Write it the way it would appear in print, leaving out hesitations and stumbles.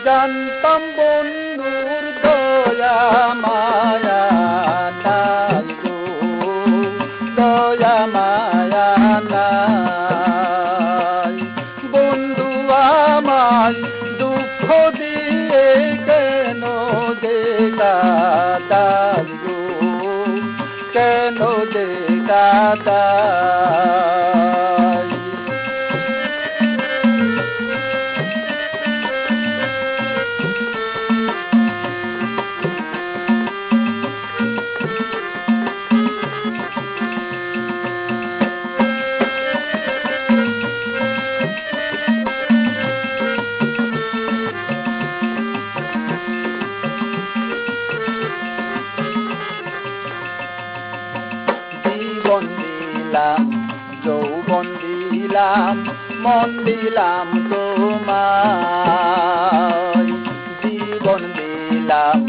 জানতাম বন্ধুর দয়া মায়া নাই গো, দয়া মায়া নাই। বন্ধু আমায় দুঃখ দিয়ে কেন দেখাদাই গো, কেন দেখাদাই। জীবন দিলাম, যৌবন দিলাম, মন দিলাম তোমায়। জীবন দিলাম,